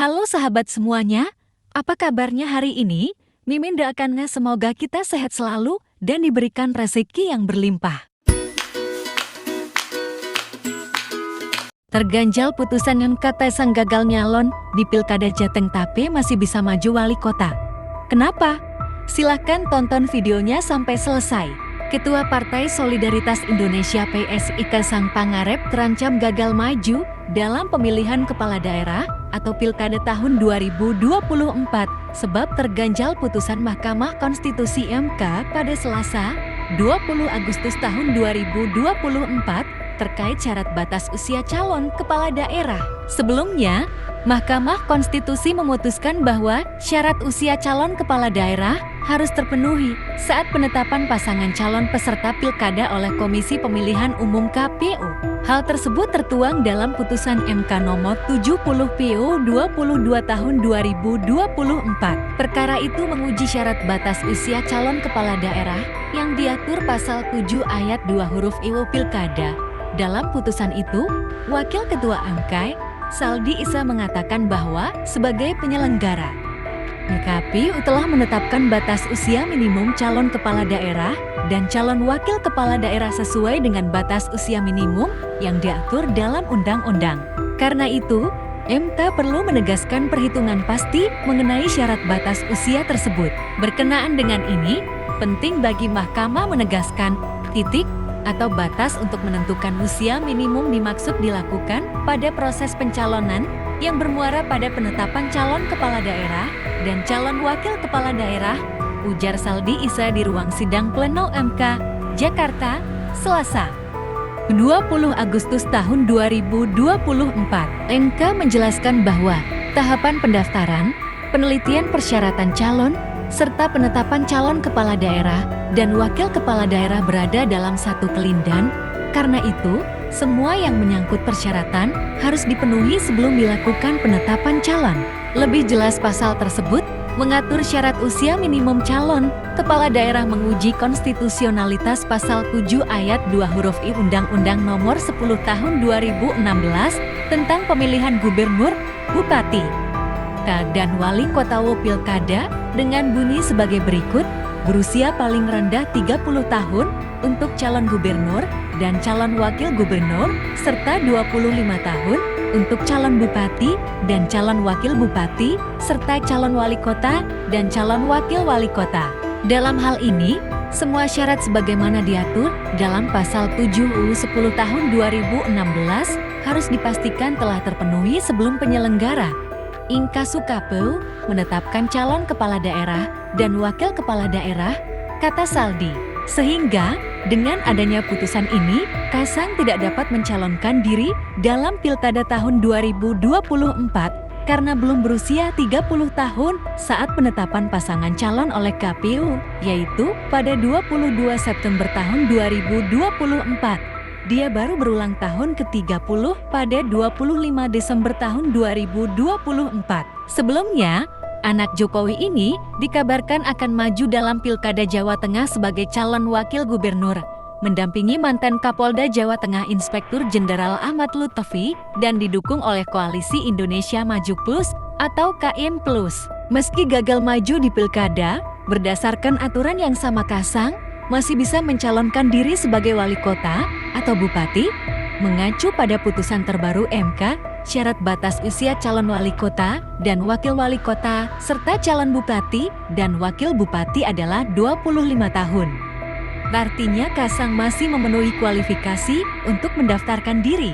Halo sahabat semuanya, apa kabarnya hari ini? Mimin doakannya semoga kita sehat selalu dan diberikan rezeki yang berlimpah. Terganjal putusan MK Kaisang gagal nyalon di Pilkada Jateng tapi masih bisa maju wali kota. Kenapa? Silahkan tonton videonya sampai selesai. Ketua Partai Solidaritas Indonesia PSI Kaisang Pangarep terancam gagal maju dalam pemilihan kepala daerah atau Pilkada tahun 2024 sebab terganjal putusan Mahkamah Konstitusi MK pada Selasa, 20 Agustus tahun 2024 terkait syarat batas usia calon kepala daerah. Sebelumnya, Mahkamah Konstitusi memutuskan bahwa syarat usia calon kepala daerah harus terpenuhi saat penetapan pasangan calon peserta pilkada oleh Komisi Pemilihan Umum KPU. Hal tersebut tertuang dalam putusan MK nomor 70 PU 22 tahun 2024. Perkara itu menguji syarat batas usia calon kepala daerah yang diatur pasal 7 ayat 2 huruf I Pilkada. Dalam putusan itu, Wakil Ketua MK, Saldi Isa mengatakan bahwa sebagai penyelenggara, KPU telah menetapkan batas usia minimum calon kepala daerah dan calon wakil kepala daerah sesuai dengan batas usia minimum yang diatur dalam undang-undang. Karena itu, MK perlu menegaskan perhitungan pasti mengenai syarat batas usia tersebut. Berkenaan dengan ini, penting bagi Mahkamah menegaskan titik atau batas untuk menentukan usia minimum dimaksud dilakukan pada proses pencalonan yang bermuara pada penetapan calon kepala daerah dan calon wakil kepala daerah, ujar Saldi Isa di ruang sidang pleno MK, Jakarta, Selasa, 20 Agustus tahun 2024. MK menjelaskan bahwa tahapan pendaftaran, penelitian persyaratan calon, serta penetapan calon kepala daerah dan wakil kepala daerah berada dalam satu kelindan. Karena itu, semua yang menyangkut persyaratan harus dipenuhi sebelum dilakukan penetapan calon. Lebih jelas pasal tersebut mengatur syarat usia minimum calon kepala daerah menguji konstitusionalitas pasal 7 ayat 2 huruf I Undang-Undang Nomor 10 Tahun 2016 tentang pemilihan gubernur, bupati, dan wali kota Pilkada dengan bunyi sebagai berikut: berusia paling rendah 30 tahun untuk calon gubernur dan calon wakil gubernur, serta 25 tahun untuk calon bupati dan calon wakil bupati, serta calon wali kota dan calon wakil wali kota. Dalam hal ini, semua syarat sebagaimana diatur dalam pasal 7 UU 10 tahun 2016 harus dipastikan telah terpenuhi sebelum penyelenggara Inkasu KPU menetapkan calon kepala daerah dan wakil kepala daerah, kata Saldi. Sehingga, dengan adanya putusan ini, Kaisang tidak dapat mencalonkan diri dalam Pilkada tahun 2024 karena belum berusia 30 tahun saat penetapan pasangan calon oleh KPU, yaitu pada 22 September tahun 2024. Dia baru berulang tahun ke-30 pada 25 Desember tahun 2024. Sebelumnya, anak Jokowi ini dikabarkan akan maju dalam Pilkada Jawa Tengah sebagai calon wakil gubernur, mendampingi mantan Kapolda Jawa Tengah Inspektur Jenderal Ahmad Lutfi dan didukung oleh Koalisi Indonesia Maju Plus atau KIM Plus. Meski gagal maju di Pilkada, berdasarkan aturan yang sama Kaisang masih bisa mencalonkan diri sebagai wali kota atau bupati. Mengacu pada putusan terbaru MK, syarat batas usia calon wali kota dan wakil wali kota serta calon bupati dan wakil bupati adalah 25 tahun. Artinya Kaisang masih memenuhi kualifikasi untuk mendaftarkan diri.